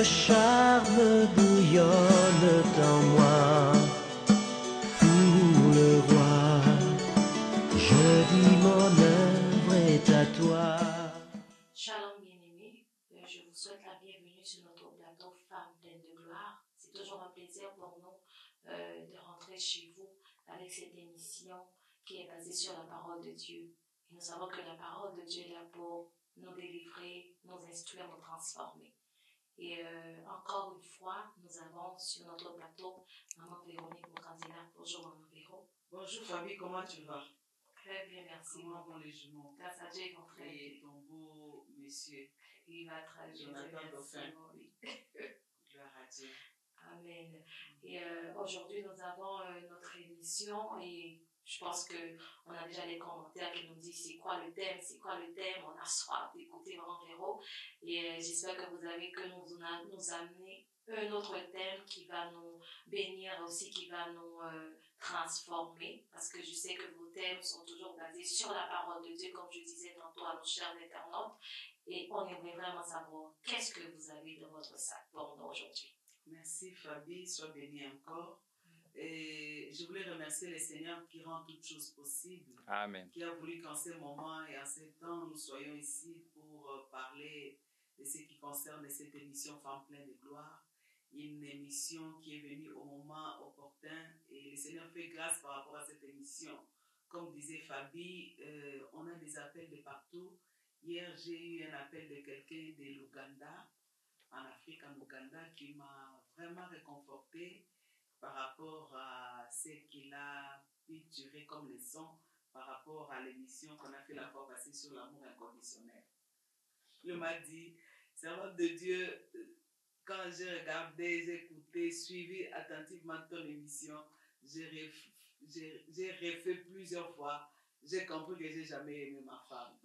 charme bouillonne en moi. Pour le roi, je dis mon œuvre est à toi. Shalom bien-aimés, je vous souhaite la bienvenue sur notre plateau Femmes pleines de gloire. C'est toujours un plaisir pour nous de rentrer chez vous avec cette émission qui est basée sur la parole de Dieu. Et nous savons que la parole de Dieu est là pour nous délivrer, nous instruire, nous transformer. Et encore une fois, nous avons sur notre plateau Maman Véronique Mokandila. Bonjour Maman Véro. Bonjour Fabi, comment tu vas? Très bien, merci. Comment vont les jumeaux? Grâce à Dieu, ils vont très bien. Et ton beau monsieur? Il va très bien. Jonathan Dauphin. Oui. Gloire à Dieu. Amen. Et aujourd'hui, nous avons notre émission et je pense qu'on a déjà les commentaires qui nous disent c'est quoi le thème, on a soif d'écouter vraiment Véro. Et j'espère que vous avez que nous amener un autre thème qui va nous bénir aussi, qui va nous transformer, parce que je sais que vos thèmes sont toujours basés sur la parole de Dieu, comme je disais tantôt à nos chers internautes, et on aimerait vraiment savoir qu'est-ce que vous avez dans votre sac pour nous aujourd'hui. Merci Fabi, sois bénie encore. Et je voulais remercier le Seigneur qui rend toutes choses possibles. Amen. Qui a voulu qu'en ce moment et en ce temps, nous soyons ici pour parler de ce qui concerne cette émission Femmes pleines de gloire. Une émission qui est venue au moment opportun et le Seigneur fait grâce par rapport à cette émission. Comme disait Fabi, on a des appels de partout. Hier, j'ai eu un appel de quelqu'un de l'Ouganda, en Afrique, en Ouganda, qui m'a vraiment réconforté par rapport à ce qu'il a picturé comme leçon par rapport à l'émission qu'on a fait la fois passée sur l'amour inconditionnel. Il m'a dit, servante de Dieu, quand j'ai regardé, j'ai écouté, suivi attentivement ton émission, j'ai refait plusieurs fois, j'ai compris que j'ai jamais aimé ma femme.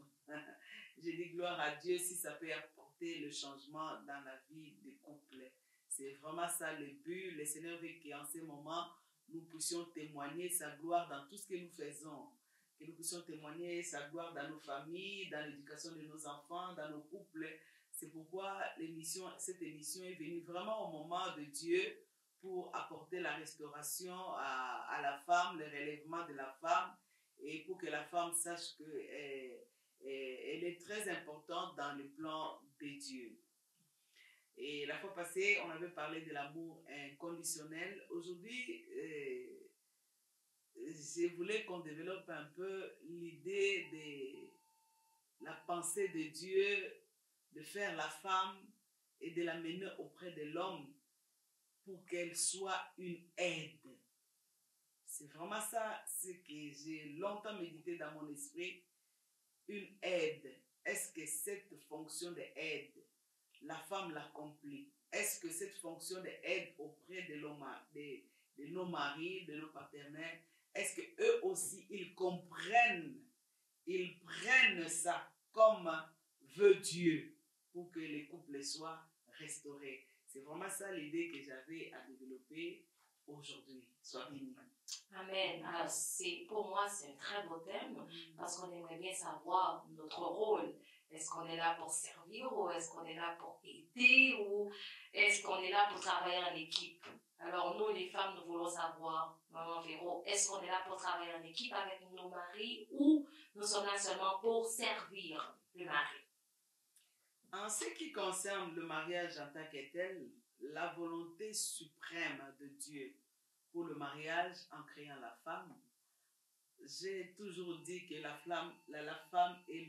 J'ai dit gloire à Dieu si ça peut apporter le changement dans la vie des couples. C'est vraiment ça le but. Le Seigneur veut qu'en ce moment, nous puissions témoigner sa gloire dans tout ce que nous faisons. Que nous puissions témoigner sa gloire dans nos familles, dans l'éducation de nos enfants, dans nos couples. C'est pourquoi cette émission est venue vraiment au moment de Dieu pour apporter la restauration à la femme, le relèvement de la femme et pour que la femme sache qu'elle est très importante dans le plan de Dieu. Et la fois passée, on avait parlé de l'amour inconditionnel. Aujourd'hui, je voulais qu'on développe un peu l'idée de la pensée de Dieu, de faire la femme et de la mener auprès de l'homme pour qu'elle soit une aide. C'est vraiment ça ce que j'ai longtemps médité dans mon esprit. Une aide. Est-ce que cette fonction d'aide, la femme l'accomplit? Est-ce que cette fonction d'aide auprès de nos maris, de nos partenaires, est-ce qu'eux aussi, ils comprennent, ils prennent ça comme veut Dieu pour que les couples soient restaurés? C'est vraiment ça l'idée que j'avais à développer aujourd'hui. Sois béni. Amen. Alors, pour moi, c'est un très beau thème parce qu'on aimerait bien savoir notre rôle. Est-ce qu'on est là pour servir ou est-ce qu'on est là pour aider ou est-ce qu'on est là pour travailler en équipe? Alors, nous, les femmes, nous voulons savoir, Maman Véro, est-ce qu'on est là pour travailler en équipe avec nos maris ou nous sommes là seulement pour servir le mari? En ce qui concerne le mariage en tant que tel, la volonté suprême de Dieu pour le mariage en créant la femme, j'ai toujours dit que la femme est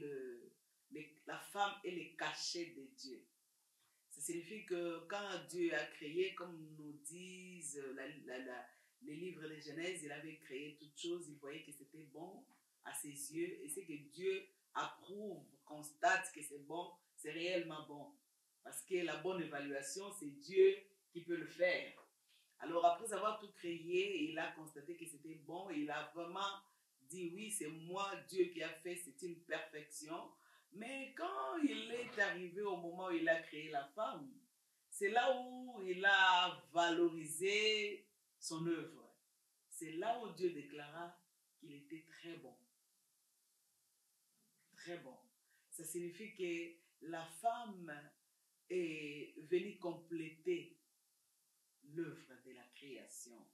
le cachet de Dieu. Ça signifie que quand Dieu a créé, comme nous disent les livres de Genèse, il avait créé toutes choses, il voyait que c'était bon à ses yeux, et c'est que Dieu approuve, constate que c'est bon, c'est réellement bon. Parce que la bonne évaluation, c'est Dieu qui peut le faire. Alors après avoir tout créé, il a constaté que c'était bon, et il a vraiment dit oui, c'est moi, Dieu qui a fait, c'est une perfection. Mais quand il est arrivé au moment où il a créé la femme, c'est là où il a valorisé son œuvre. C'est là où Dieu déclara qu'il était très bon. Très bon. Ça signifie que la femme est venu compléter l'œuvre de la création.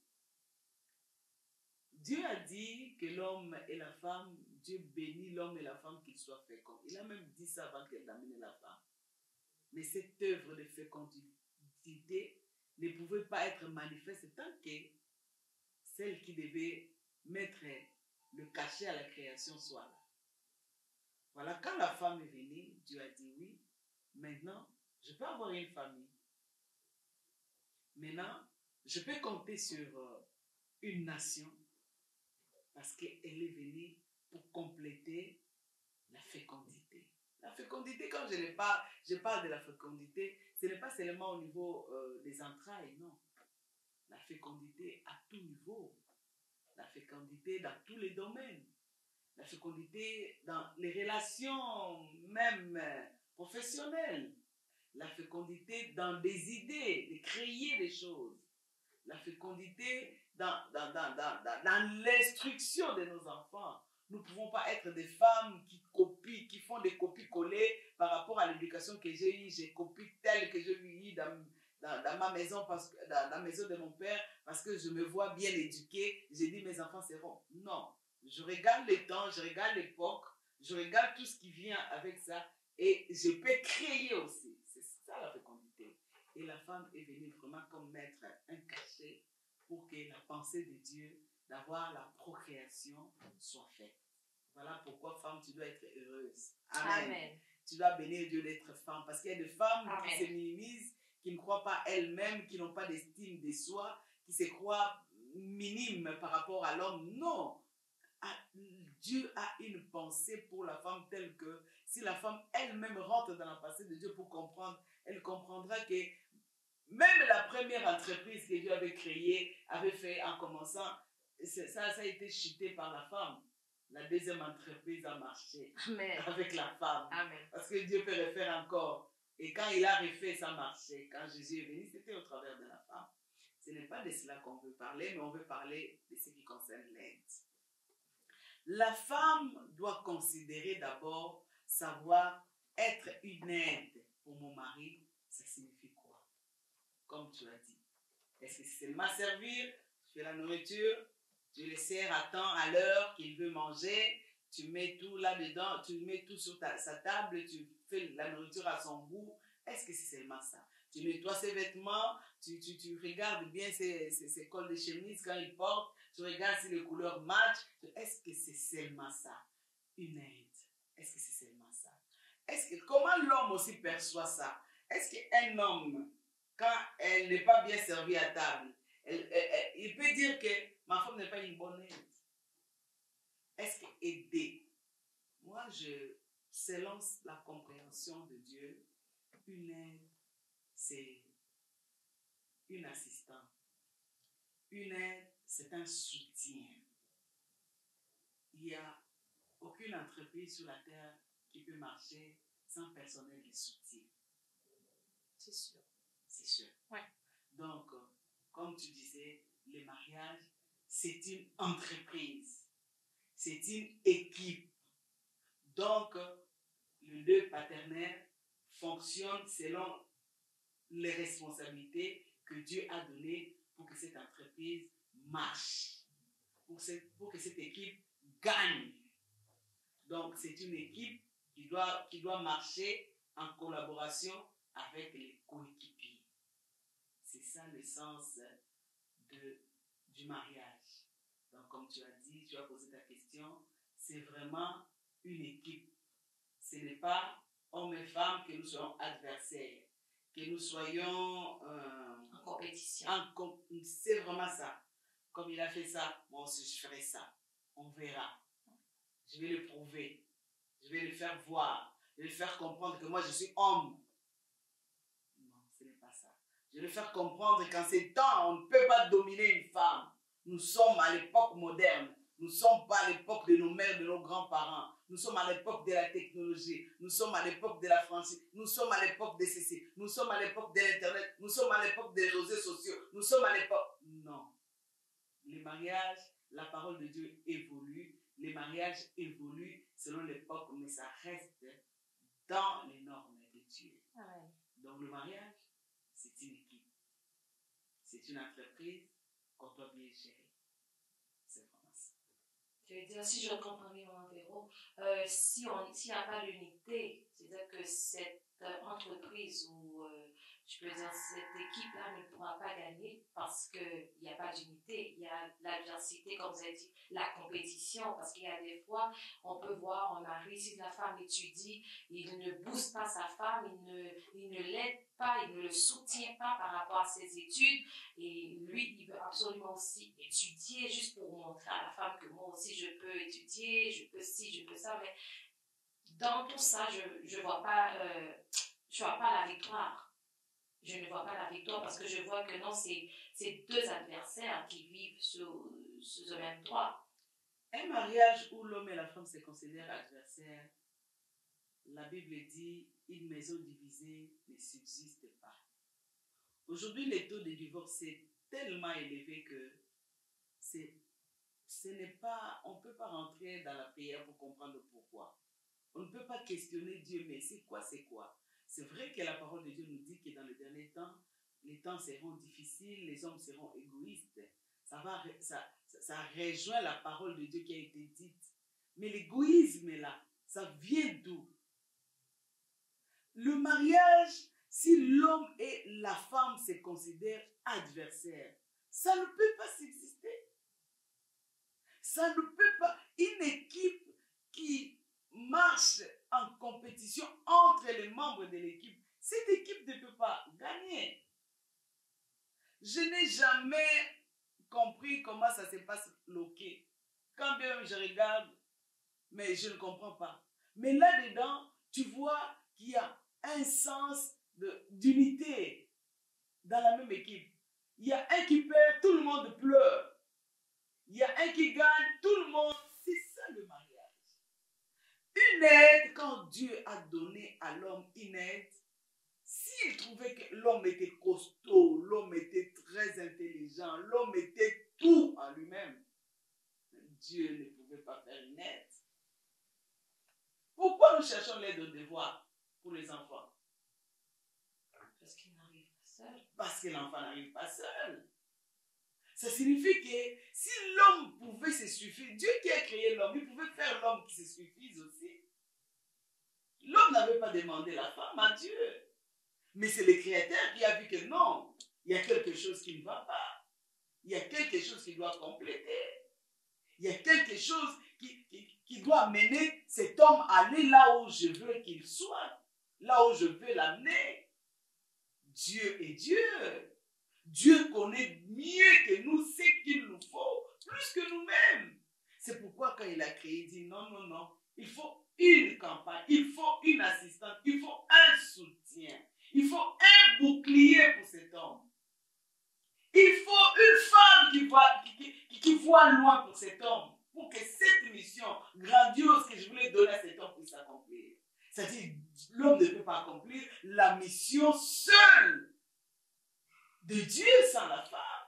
Dieu a dit que l'homme et la femme, Dieu bénit l'homme et la femme qu'ils soient féconds. Il a même dit ça avant qu'elle amène la femme. Mais cette œuvre de fécondité ne pouvait pas être manifeste tant que celle qui devait mettre le cachet à la création soit là. Voilà, quand la femme est venue, Dieu a dit oui, maintenant, je peux avoir une famille. Maintenant, je peux compter sur une nation parce qu'elle est venue pour compléter la fécondité. La fécondité, quand je parle de la fécondité, ce n'est pas seulement au niveau des entrailles, non. La fécondité à tout niveau. La fécondité dans tous les domaines. La fécondité dans les relations même professionnelles. La fécondité dans des idées, de créer des choses. La fécondité dans l'instruction de nos enfants. Nous ne pouvons pas être des femmes qui copient, qui font des copies-collées par rapport à l'éducation que j'ai eue. J'ai copié telle que j'ai eue dans ma maison, dans la maison de mon père, parce que je me vois bien éduquée. J'ai dit mes enfants seront. Non. Je regarde le temps, je regarde l'époque, je regarde tout ce qui vient avec ça et je peux créer aussi. C'est ça la fécondité. Et la femme est venue vraiment comme mettre un cachet pour que la pensée de Dieu d'avoir la procréation soit faite. Voilà pourquoi, femme, tu dois être heureuse. Amen. Amen. Tu dois bénir Dieu d'être femme. Parce qu'il y a des femmes Amen. Qui se minimisent, qui ne croient pas elles-mêmes, qui n'ont pas d'estime de soi, qui se croient minimes par rapport à l'homme. Non. Dieu a une pensée pour la femme telle que si la femme elle-même rentre dans la pensée de Dieu pour comprendre, elle comprendra que même la première entreprise que Dieu avait créée, avait fait en commençant, ça a été chuté par la femme. La deuxième entreprise a marché Amen. Avec la femme. Amen. Parce que Dieu peut refaire encore. Et quand il a refait, ça marchait. Quand Jésus est venu, c'était au travers de la femme. Ce n'est pas de cela qu'on veut parler, mais on veut parler de ce qui concerne l'aide. La femme doit considérer d'abord, savoir être une aide pour mon mari, ça signifie quoi? Comme tu as dit. Est-ce que c'est seulement servir? Tu fais la nourriture, tu le sers à temps, à l'heure qu'il veut manger, tu mets tout là-dedans, tu mets tout sur sa table, tu fais la nourriture à son goût. Est-ce que c'est seulement ça? Tu nettoies ses vêtements, tu regardes bien ses cols de chemise quand il porte, tu regardes si les couleurs matchent. Est-ce que c'est seulement ça? Une aide. Est-ce que c'est seulement ça? Comment l'homme aussi perçoit ça? Est-ce qu'un homme, quand elle n'est pas bien servie à table, il peut dire que ma femme n'est pas une bonne aide? Est-ce qu'aider? Moi, selon la compréhension de Dieu, une aide, c'est une assistante. Une aide, c'est un soutien. Il n'y a aucune entreprise sur la terre qui peut marcher sans personnel de soutien. C'est sûr. C'est sûr. Ouais. Donc, comme tu disais, les mariages, c'est une entreprise. C'est une équipe. Donc, le nœud paternel fonctionne selon les responsabilités que Dieu a données pour que cette entreprise marche, pour que cette équipe gagne. Donc, c'est une équipe qui doit marcher en collaboration avec les coéquipiers. C'est ça le sens du mariage. Donc, comme tu as dit, tu as posé ta question, c'est vraiment une équipe. Ce n'est pas hommes et femmes que nous soyons adversaires, que nous soyons en compétition. C'est vraiment ça. Comme il a fait ça, moi aussi je ferai ça. On verra. Je vais le prouver. Je vais le faire voir. Je vais le faire comprendre que moi je suis homme. Non, ce n'est pas ça. Je vais le faire comprendre qu'en ces temps, on ne peut pas dominer une femme. Nous sommes à l'époque moderne. Nous ne sommes pas à l'époque de nos mères, de nos grands-parents. Nous sommes à l'époque de la technologie. Nous sommes à l'époque de la franchise. Nous sommes à l'époque de ceci. Nous sommes à l'époque de l'Internet. Nous sommes à l'époque des réseaux sociaux. Nous sommes à l'époque... Non. Les mariages, la parole de Dieu évolue. Les mariages évoluent selon l'époque, mais ça reste dans les normes de Dieu. Amen. Donc le mariage, c'est une équipe. C'est une entreprise qu'on doit bien gérer. C'est vraiment ça. Je veux dire, si je comprends bien mon Véro, s'il n'y a pas l'unité, c'est-à-dire que cette entreprise ou je peux dire cette équipe-là ne pourra pas gagner parce qu'il n'y a pas d'unité. Il y a l'adversité, comme vous avez dit, la compétition, parce qu'il y a des fois, on peut voir un mari, si la femme étudie, il ne booste pas sa femme, il ne l'aide pas, il ne le soutient pas par rapport à ses études. Et lui, il veut absolument aussi étudier juste pour montrer à la femme que moi aussi je peux étudier, je peux ci, je peux ça. Mais dans tout ça, je ne vois pas la victoire. Je ne vois pas la victoire parce que je vois que non, c'est deux adversaires qui vivent sous le même toit. Un mariage où l'homme et la femme se considèrent adversaires, la Bible dit une maison divisée ne subsiste pas. Aujourd'hui, le taux de divorce est tellement élevé que ce n'est pas, on ne peut pas rentrer dans la prière pour comprendre le pourquoi. On ne peut pas questionner Dieu, mais c'est quoi, c'est quoi? C'est vrai que la parole de Dieu nous dit que dans le dernier temps, les temps seront difficiles, les hommes seront égoïstes. Ça rejoint la parole de Dieu qui a été dite. Mais l'égoïsme là, ça vient d'où? Le mariage, si l'homme et la femme se considèrent adversaires, ça ne peut pas subsister. Ça ne peut pas. Une équipe qui marche en compétition entre les membres de l'équipe, cette équipe ne peut pas gagner. Je n'ai jamais compris comment ça se passe loqué. Quand bien même je regarde, mais je ne comprends pas. Mais là-dedans, tu vois qu'il y a un sens d'unité dans la même équipe. Il y a un qui perd, tout le monde pleure. Il y a un qui gagne, tout le monde. C'est ça le mariage. Une aide, quand Dieu a donné à l'homme une aide, s'il trouvait que l'homme était costaud, l'homme était très intelligent, l'homme était tout en lui-même, Dieu ne pouvait pas faire une aide. Pourquoi nous cherchons l'aide au devoir pour les enfants? Parce qu'il n'arrive pas seul. Parce que l'enfant n'arrive pas seul. Ça signifie que si l'homme pouvait se suffire, Dieu qui a créé l'homme, il pouvait faire l'homme qui se suffise aussi. L'homme n'avait pas demandé la femme à Dieu. Mais c'est le Créateur qui a vu que non, il y a quelque chose qui ne va pas. Il y a quelque chose qui doit compléter. Il y a quelque chose qui doit mener cet homme à aller là où je veux qu'il soit, là où je veux l'amener. Dieu est Dieu. Dieu connaît mieux que nous ce qu'il nous faut, plus que nous-mêmes. C'est pourquoi quand il a créé, il dit non, non, non, il faut une campagne, il faut une assistante, il faut un soutien, il faut un bouclier pour cet homme. Il faut une femme qui voit loin pour cet homme, pour que cette mission grandiose que je voulais donner à cet homme puisse s'accomplir. C'est-à-dire, l'homme ne peut pas accomplir la mission seule de Dieu sans la femme.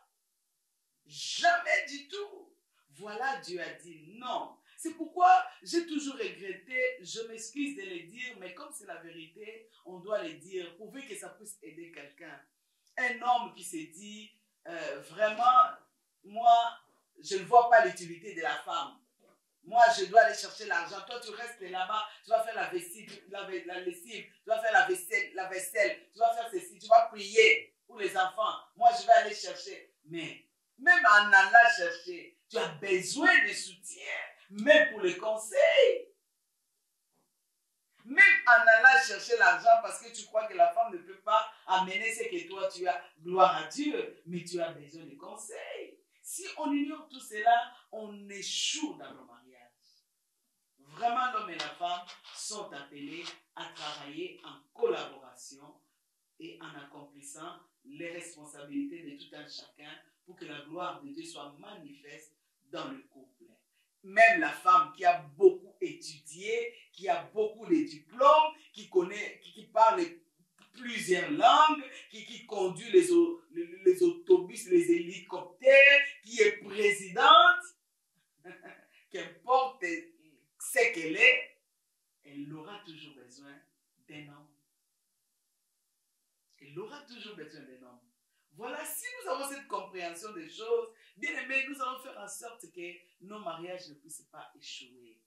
Jamais du tout. Voilà, Dieu a dit non. C'est pourquoi j'ai toujours regretté, je m'excuse de le dire, mais comme c'est la vérité, on doit le dire, pour que ça puisse aider quelqu'un. Un homme qui se dit, vraiment, moi, je ne vois pas l'utilité de la femme. Moi, je dois aller chercher l'argent. Toi, tu restes là-bas, tu vas faire la lessive, tu vas faire la vaisselle, tu vas faire ceci, tu vas prier pour les enfants. Moi, je vais aller chercher. Mais même en allant chercher, tu as besoin de soutien, même pour les conseils. Même en allant chercher l'argent parce que tu crois que la femme ne peut pas amener ce que toi tu as, gloire à Dieu, mais tu as besoin de conseils. Si on ignore tout cela, on échoue dans nos mariages. Vraiment, l'homme et la femme sont appelés à travailler en collaboration et en accomplissant les responsabilités de tout un chacun pour que la gloire de Dieu soit manifeste dans le couple. Même la femme qui a beaucoup étudié, qui a beaucoup de diplômes, qui connaît, qui parle plusieurs langues, qui conduit les autobus, les hélicoptères, qui est présidente, qu'importe ce qu'elle est, elle aura toujours besoin d'un homme. Il aura toujours besoin d'un homme. Voilà, si nous avons cette compréhension des choses, bien aimés, nous allons faire en sorte que nos mariages ne puissent pas échouer.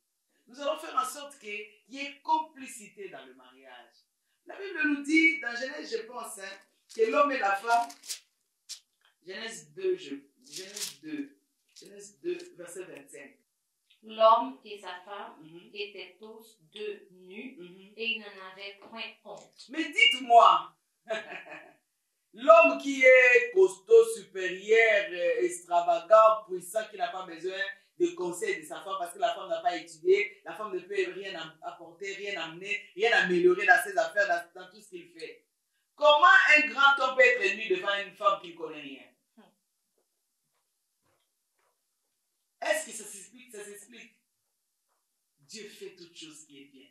Nous allons faire en sorte qu'il y ait complicité dans le mariage. La Bible nous dit, dans Genèse, je pense, hein, que l'homme et la femme, Genèse 2, verset 25. L'homme et sa femme étaient tous deux nus et ils n'en avaient point honte. Mais dites-moi, l'homme qui est costaud, supérieur, extravagant, puissant, qui n'a pas besoin de conseils de sa femme parce que la femme n'a pas étudié, la femme ne peut rien apporter, rien amener, rien améliorer dans ses affaires, dans tout ce qu'il fait. Comment un grand homme peut être nu devant une femme qui ne connaît rien? Est-ce que ça s'explique? Ça s'explique. Dieu fait toute chose qui est bien.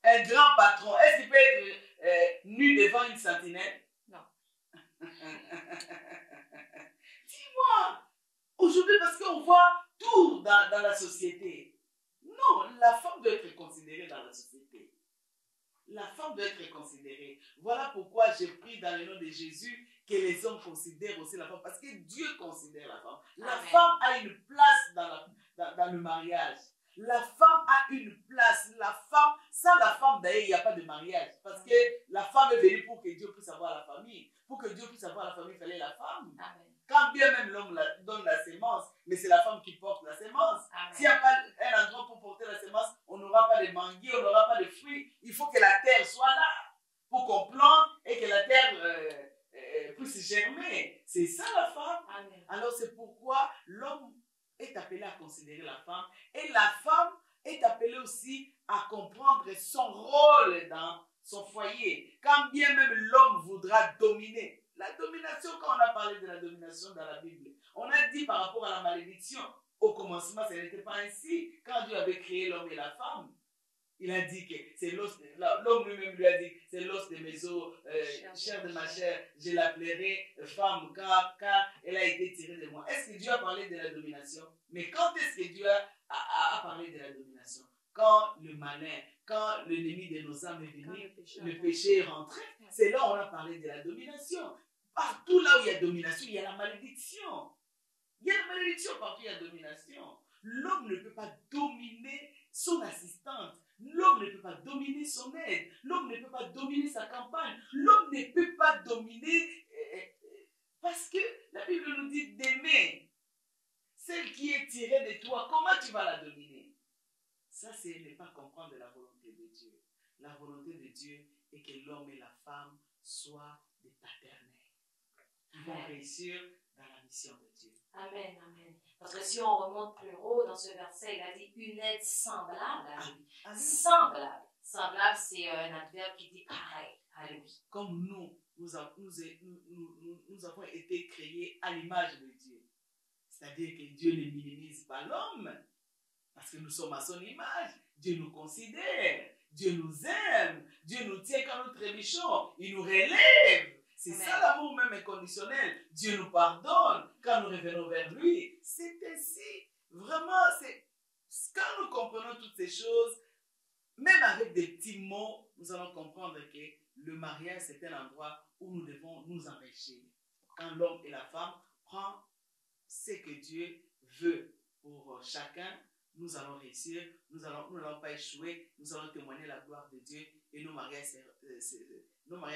Un grand patron, est-ce qu'il peut être nu devant une sentinelle? Non. Dis-moi, aujourd'hui, parce qu'on voit tout dans la société. Non, la femme doit être considérée dans la société. La femme doit être considérée. Voilà pourquoi j'ai pris dans le nom de Jésus que les hommes considèrent aussi la femme. Parce que Dieu considère la femme. La Amen. femme a une place dans le mariage. La femme a une place. La femme, sans la femme d'ailleurs, il n'y a pas de mariage. Parce que la femme est venue pour que Dieu puisse avoir la famille. Pour que Dieu puisse avoir la famille, il fallait la femme. Amen. Quand bien même l'homme donne la sémence, mais c'est la femme qui porte la sémence. S'il n'y a pas un endroit pour porter la sémence, on n'aura pas de manguiers, on n'aura pas de fruits. Il faut que la terre soit là pour qu'on plante et que la terre puisse germer. C'est ça la femme. Amen. Alors c'est pourquoi l'homme est appelé à considérer la femme et la femme est appelée aussi à comprendre son rôle dans son foyer. Quand bien même l'homme voudra dominer. La domination, quand on a parlé de la domination dans la Bible, on a dit par rapport à la malédiction, au commencement, ce n'était pas ainsi. Quand Dieu avait créé l'homme et la femme, il a dit que c'est l'os, l'homme lui-même lui a dit, c'est l'os de mes os, chair de ma chair, je l'appellerai femme, car elle a été tirée de moi. Est-ce que Dieu a parlé de la domination? Mais quand est-ce que Dieu a parlé de la domination? Quand le malin, quand l'ennemi de nos âmes est venu, le péché est rentré, c'est là où on a parlé de la domination. Partout là où il y a domination, il y a la malédiction. Il y a la malédiction partout où il y a domination. L'homme ne peut pas dominer son assistante. L'homme ne peut pas dominer son aide. L'homme ne peut pas dominer sa campagne. L'homme ne peut pas dominer parce que la Bible nous dit d'aimer celle qui est tirée de toi. Comment tu vas la dominer? Ça, c'est ne pas comprendre la volonté de Dieu. La volonté de Dieu est que l'homme et la femme soient des paternels. Ils vont réussir dans la mission de Dieu. Amen, amen. Parce que si on remonte plus haut dans ce verset, il a dit une aide semblable à lui. Amen. Semblable. Semblable, c'est un adverbe qui dit pareil à lui. Comme nous avons été créés à l'image de Dieu. C'est-à-dire que Dieu ne minimise pas l'homme. Parce que nous sommes à son image. Dieu nous considère. Dieu nous aime. Dieu nous tient quand nous trébuchons. Il nous relève. C'est ça l'amour même inconditionnel. Dieu nous pardonne quand nous revenons vers lui. C'est ainsi. Vraiment, quand nous comprenons toutes ces choses, même avec des petits mots, nous allons comprendre que le mariage, c'est un endroit où nous devons nous enrichir. Quand l'homme et la femme prennent ce que Dieu veut pour chacun, nous allons réussir, nous n'allons pas échouer, nous allons témoigner la gloire de Dieu et nos mariages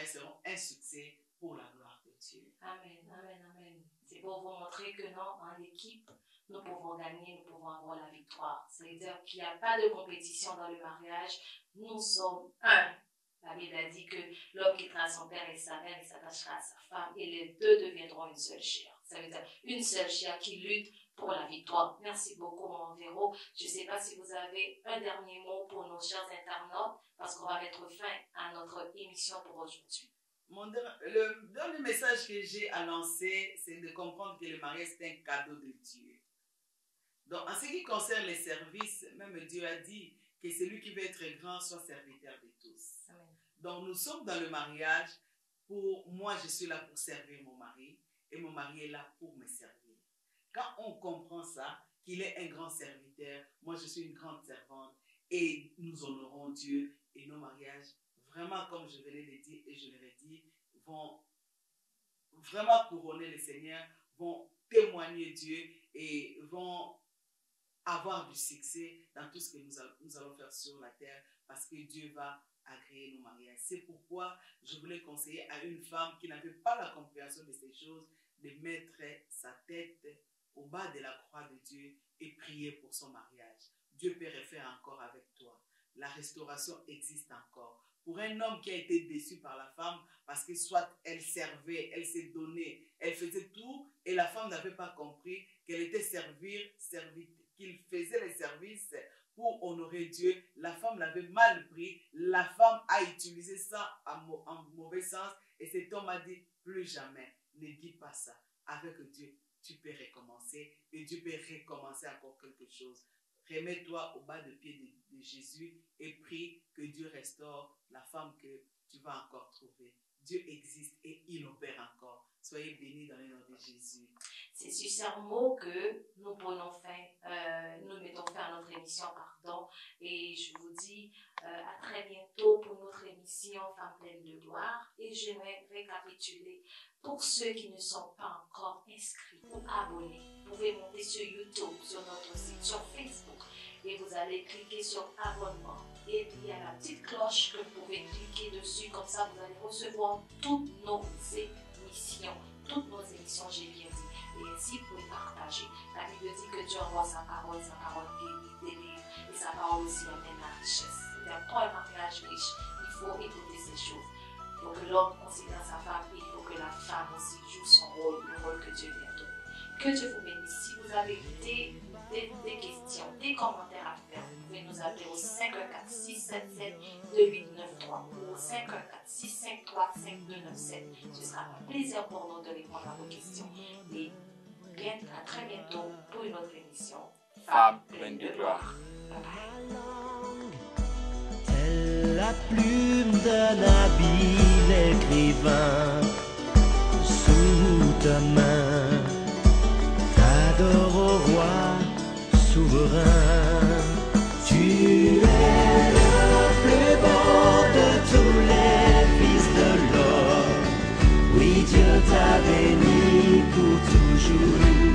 seront un succès pour la gloire de Dieu. Amen, amen, amen. C'est pour vous montrer que non, en équipe, nous pouvons gagner, nous pouvons avoir la victoire. C'est-à-dire qu'il n'y a pas de compétition dans le mariage. Nous sommes un. La Bible a dit que l'homme quittera son père et sa mère et s'attachera à sa femme et les deux deviendront une seule chair. Ça veut dire une seule chair qui lutte pour la victoire. Merci beaucoup, mon Véro. Je ne sais pas si vous avez un dernier mot pour nos chers internautes parce qu'on va mettre fin à notre émission pour aujourd'hui. Le dernier message que j'ai à lancer, c'est de comprendre que le mariage, c'est un cadeau de Dieu. Donc, en ce qui concerne les services, même Dieu a dit que celui qui veut être grand soit serviteur de tous. Amen. Donc, nous sommes dans le mariage. Pour moi, je suis là pour servir mon mari et mon mari est là pour me servir. Quand on comprend ça, qu'il est un grand serviteur, moi je suis une grande servante et nous honorons Dieu et nos mariages. Vraiment, comme je venais de dire et je l'ai dit, vont vraiment couronner le Seigneur, vont témoigner Dieu et vont avoir du succès dans tout ce que nous allons faire sur la terre, parce que Dieu va agréer nos mariages. C'est pourquoi je voulais conseiller à une femme qui n'avait pas la compréhension de ces choses de mettre sa tête au bas de la croix de Dieu et prier pour son mariage. Dieu peut refaire encore avec toi. La restauration existe encore. Pour un homme qui a été déçu par la femme, parce que soit elle servait, elle s'est donnée, elle faisait tout, et la femme n'avait pas compris qu'elle était qu'il faisait les services pour honorer Dieu. La femme l'avait mal pris, la femme a utilisé ça en mauvais sens, et cet homme a dit, plus jamais, ne dis pas ça. Avec Dieu, tu peux recommencer, et Dieu peut recommencer encore quelque chose. Remets-toi au bas de pied de Jésus et prie que Dieu restaure la femme que tu vas encore trouver. Dieu existe et il opère encore. Soyez bénis dans le nom de Jésus. C'est sur ces mots que nous prenons fin, nous mettons fin à notre émission, pardon. Et je vous dis à très bientôt pour notre émission Femmes pleines de gloire. Et j'aimerais récapituler pour ceux qui ne sont pas encore inscrits ou abonnés. Vous pouvez monter sur YouTube, sur notre site, sur Facebook, et vous allez cliquer sur abonnement. Et puis il y a la petite cloche que vous pouvez cliquer dessus, comme ça vous allez recevoir toutes nos émissions. Toutes nos émissions, j'ai bien dit. Et ainsi, vous pouvez partager. La Bible dit que Dieu envoie sa parole guérit, délivre, et sa parole aussi amène la richesse. C'est-à-dire, pour un mariage riche, il faut écouter ces choses. Il faut que l'homme considère sa femme, et il faut que la femme aussi joue son rôle, le rôle que Dieu lui a donné. Que Dieu vous bénisse. Si vous avez des questions, des commentaires à faire, vous pouvez nous appeler au 514-677-2893 ou au 514-653-5297. Ce sera un plaisir pour nous de répondre à vos questions. Et bien, à très bientôt pour une autre émission. Femmes pleines de gloire. Bye bye. Telle la plume d'un habile écrivain, sous ta main, t'adore au roi souverain. Tu es le plus beau de tous les fils de l'homme. Oui, Dieu t'a béni pour toujours.